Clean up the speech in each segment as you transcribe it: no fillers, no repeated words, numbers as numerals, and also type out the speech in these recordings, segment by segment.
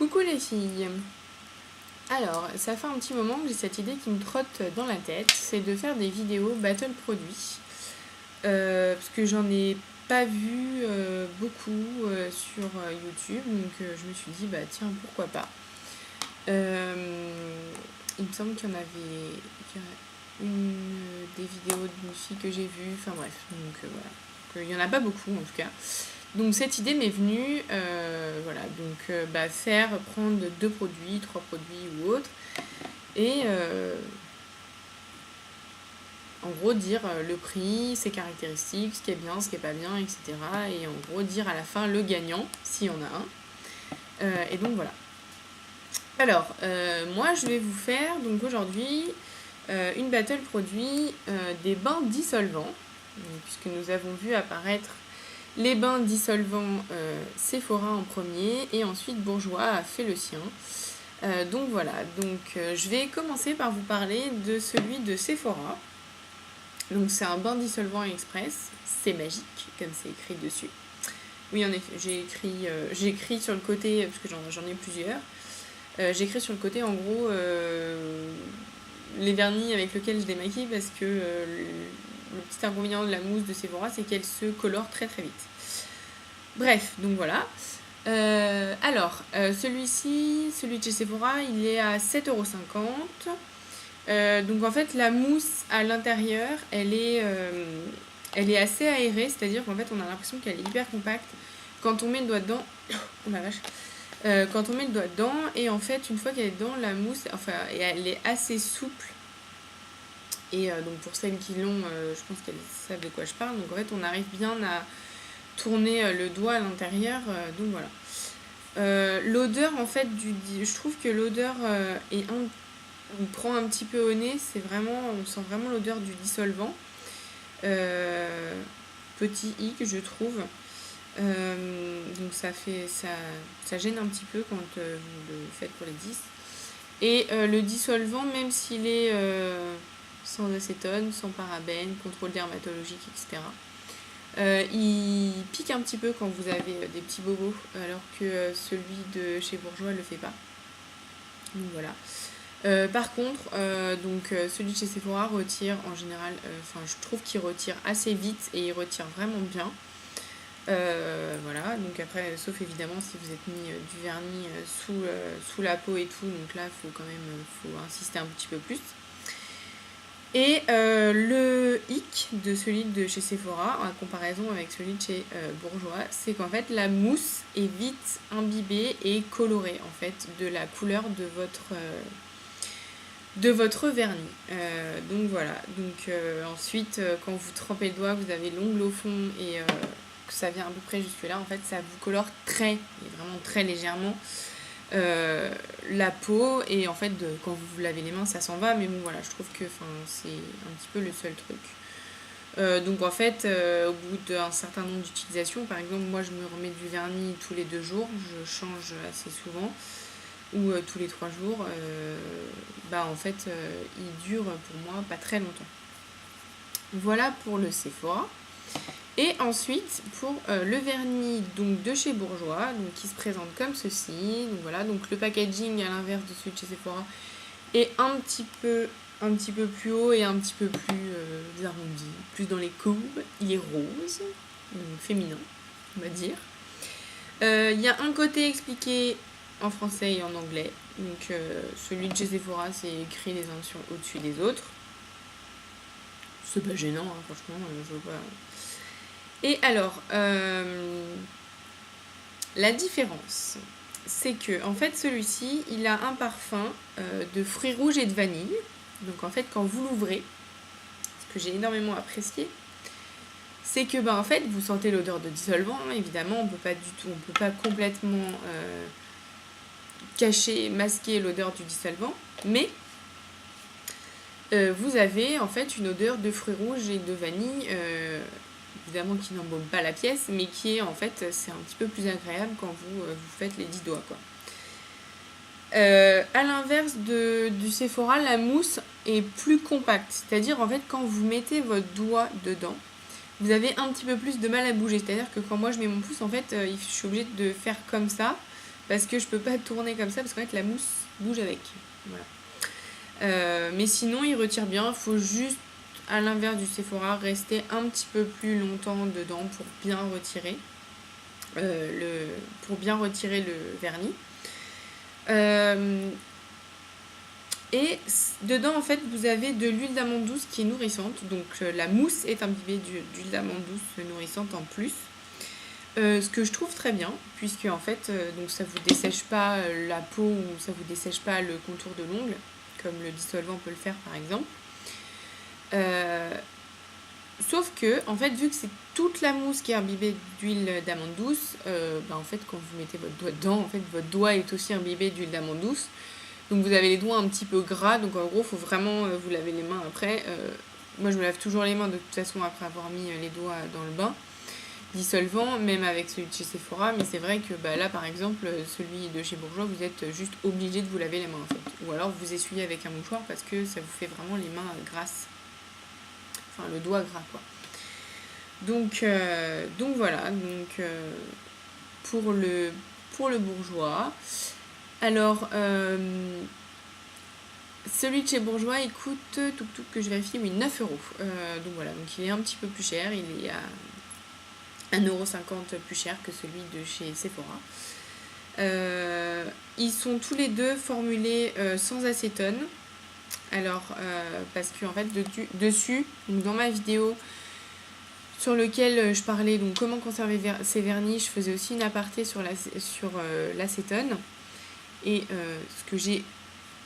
Coucou les filles. Alors, ça fait un petit moment que j'ai cette idée qui me trotte dans la tête, c'est de faire des vidéos battle produits. Parce que j'en ai pas vu beaucoup sur YouTube, donc je me suis dit, bah tiens, pourquoi pas. Il me semble qu'il y en avait une des vidéos d'une fille que j'ai vue, enfin bref, donc voilà. Il y en a pas beaucoup en tout cas. Donc cette idée m'est venue, voilà, donc prendre 2 produits, 3 produits ou autres, et en gros dire le prix, ses caractéristiques, ce qui est bien, ce qui est pas bien, etc. Et en gros dire à la fin le gagnant, s'il y en a un. Et donc voilà. Alors, moi je vais vous faire donc aujourd'hui une battle produit des bains dissolvants, puisque nous avons vu apparaître les bains dissolvants Sephora en premier et ensuite Bourjois a fait le sien. Donc voilà, je vais commencer par vous parler de celui de Sephora. Donc c'est un bain dissolvant express, c'est magique comme c'est écrit dessus. Oui en effet, j'ai écrit sur le côté, parce que j'en ai plusieurs, j'ai écrit sur le côté en gros les vernis avec lesquels je démaquille parce que le petit inconvénient de la mousse de Sephora, c'est qu'elle se colore très très vite. Bref, donc voilà. Celui-ci, celui de chez Sephora, il est à 7,50 €. Donc en fait, la mousse à l'intérieur, elle est assez aérée, c'est-à-dire qu'en fait, on a l'impression qu'elle est hyper compacte. Quand on met le doigt dedans, oh la vache. Quand on met le doigt dedans, et en fait, une fois qu'elle est dedans, la mousse, elle est assez souple. Et donc pour celles qui l'ont, je pense qu'elles savent de quoi je parle. Donc en fait, on arrive bien à tourner le doigt à l'intérieur. Donc voilà. L'odeur, en fait, je trouve que l'odeur on prend un petit peu au nez. On sent vraiment l'odeur du dissolvant. Petit hic, je trouve. Donc ça gêne un petit peu quand vous le faites pour les 10. Et le dissolvant, même s'il est sans acétone, sans parabènes, contrôle dermatologique, etc., il pique un petit peu quand vous avez des petits bobos, alors que celui de chez Bourjois ne le fait pas. Donc voilà. Par contre, celui de chez Sephora retire en général, je trouve qu'il retire assez vite et il retire vraiment bien. Voilà, donc après, sauf évidemment si vous êtes mis du vernis sous la peau et tout, donc là faut insister un petit peu plus. Et le hic de celui de chez Sephora, en comparaison avec celui de chez Bourjois, c'est qu'en fait la mousse est vite imbibée et colorée en fait de la couleur de votre vernis. Donc voilà, ensuite quand vous trempez le doigt, vous avez l'ongle au fond et que ça vient à peu près jusque là, en fait ça vous colore vraiment très légèrement la peau, et en fait quand vous vous lavez les mains ça s'en va, mais bon voilà, je trouve que c'est un petit peu le seul truc. Donc en fait au bout d'un certain nombre d'utilisations, par exemple moi je me remets du vernis tous les 2 jours, je change assez souvent, ou tous les 3 jours, en fait il dure pour moi pas très longtemps. Voilà pour le Sephora. Et ensuite pour le vernis donc de chez Bourjois, donc qui se présente comme ceci. Donc voilà, donc le packaging à l'inverse de celui de chez Sephora est un petit peu plus haut et un petit peu plus arrondi, plus dans les courbes. Il est rose, donc féminin, on va dire. Il y a un côté expliqué en français et en anglais. Donc celui de chez Sephora, c'est écrit les uns au-dessus des autres. C'est pas gênant, hein, franchement, je vois pas. Et alors, la différence, c'est que en fait celui-ci, il a un parfum de fruits rouges et de vanille. Donc en fait, quand vous l'ouvrez, ce que j'ai énormément apprécié, c'est que en fait, vous sentez l'odeur de dissolvant. Évidemment, on peut pas complètement masquer l'odeur du dissolvant, mais vous avez en fait une odeur de fruits rouges et de vanille. Évidemment qui n'embaume pas la pièce, mais qui est en fait, c'est un petit peu plus agréable quand vous faites les 10 doigts, quoi. À l'inverse du Sephora, la mousse est plus compacte, c'est-à-dire en fait quand vous mettez votre doigt dedans, vous avez un petit peu plus de mal à bouger, c'est-à-dire que quand moi je mets mon pouce, en fait je suis obligée de faire comme ça, parce que je peux pas tourner comme ça parce qu'en fait la mousse bouge avec. Voilà. Mais sinon il retire bien, il faut juste à l'inverse du Sephora rester un petit peu plus longtemps dedans pour bien retirer le vernis. Et dedans en fait vous avez de l'huile d'amande douce qui est nourrissante, donc la mousse est imbibée d'huile d'amande douce nourrissante en plus. Ce que je trouve très bien, puisque en fait donc ça vous dessèche pas la peau ou ça vous dessèche pas le contour de l'ongle, comme le dissolvant peut le faire par exemple. Sauf que en fait vu que c'est toute la mousse qui est imbibée d'huile d'amande douce, en fait quand vous mettez votre doigt dedans, en fait votre doigt est aussi imbibé d'huile d'amande douce. Donc vous avez les doigts un petit peu gras, donc en gros il faut vraiment vous laver les mains après. Moi je me lave toujours les mains de toute façon après avoir mis les doigts dans le bain dissolvant, même avec celui de chez Sephora, mais c'est vrai que là par exemple celui de chez Bourjois vous êtes juste obligé de vous laver les mains en fait, ou alors vous essuyez avec un mouchoir parce que ça vous fait vraiment les mains grasses, enfin le doigt gras quoi. Donc voilà, donc pour le Bourjois. Alors celui de chez Bourjois il coûte tout que je vérifie, oui 9 €. Donc voilà, donc il est un petit peu plus cher, il est à 1,50 € plus cher que celui de chez Sephora. Ils sont tous les deux formulés sans acétone. Alors, parce que en fait, dessus, donc dans ma vidéo sur lequel je parlais donc comment conserver ses vernis, je faisais aussi une aparté sur l'acétone. Et ce que j'ai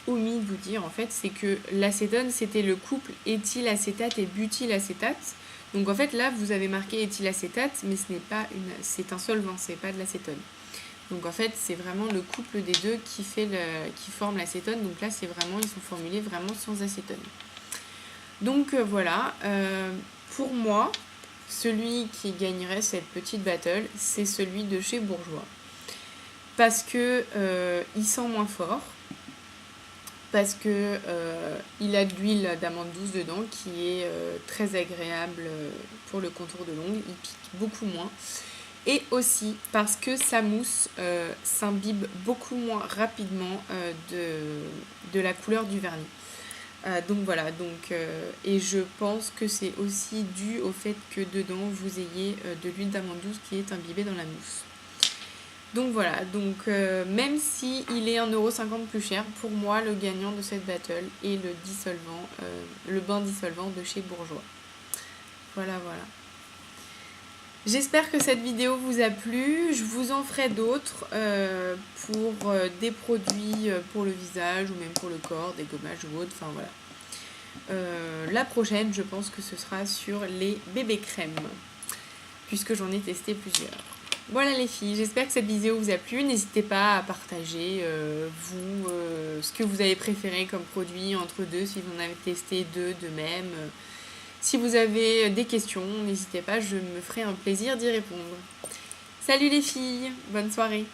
omis de vous dire en fait, c'est que l'acétone c'était le couple éthylacétate et butylacétate. Donc en fait là vous avez marqué éthylacétate, mais c'est un solvant, c'est pas de l'acétone. Donc en fait c'est vraiment le couple des deux qui forme l'acétone. Donc là c'est vraiment, ils sont formulés vraiment sans acétone. Donc voilà, pour moi celui qui gagnerait cette petite battle, c'est celui de chez Bourjois, parce que il sent moins fort. Parce que il a de l'huile d'amande douce dedans qui est très agréable pour le contour de l'ongle, il pique beaucoup moins. Et aussi parce que sa mousse s'imbibe beaucoup moins rapidement de la couleur du vernis. Donc voilà, et je pense que c'est aussi dû au fait que dedans vous ayez de l'huile d'amande douce qui est imbibée dans la mousse. Donc voilà, même si il est 1,50 € plus cher, pour moi le gagnant de cette battle est le bain dissolvant de chez Bourjois. Voilà. J'espère que cette vidéo vous a plu. Je vous en ferai d'autres pour des produits pour le visage ou même pour le corps, des gommages ou autres. Enfin voilà. La prochaine, je pense que ce sera sur les bébés crèmes, puisque j'en ai testé plusieurs. Voilà les filles, j'espère que cette vidéo vous a plu. N'hésitez pas à partager ce que vous avez préféré comme produit entre deux, si vous en avez testé deux de même. Si vous avez des questions, n'hésitez pas, je me ferai un plaisir d'y répondre. Salut les filles, bonne soirée.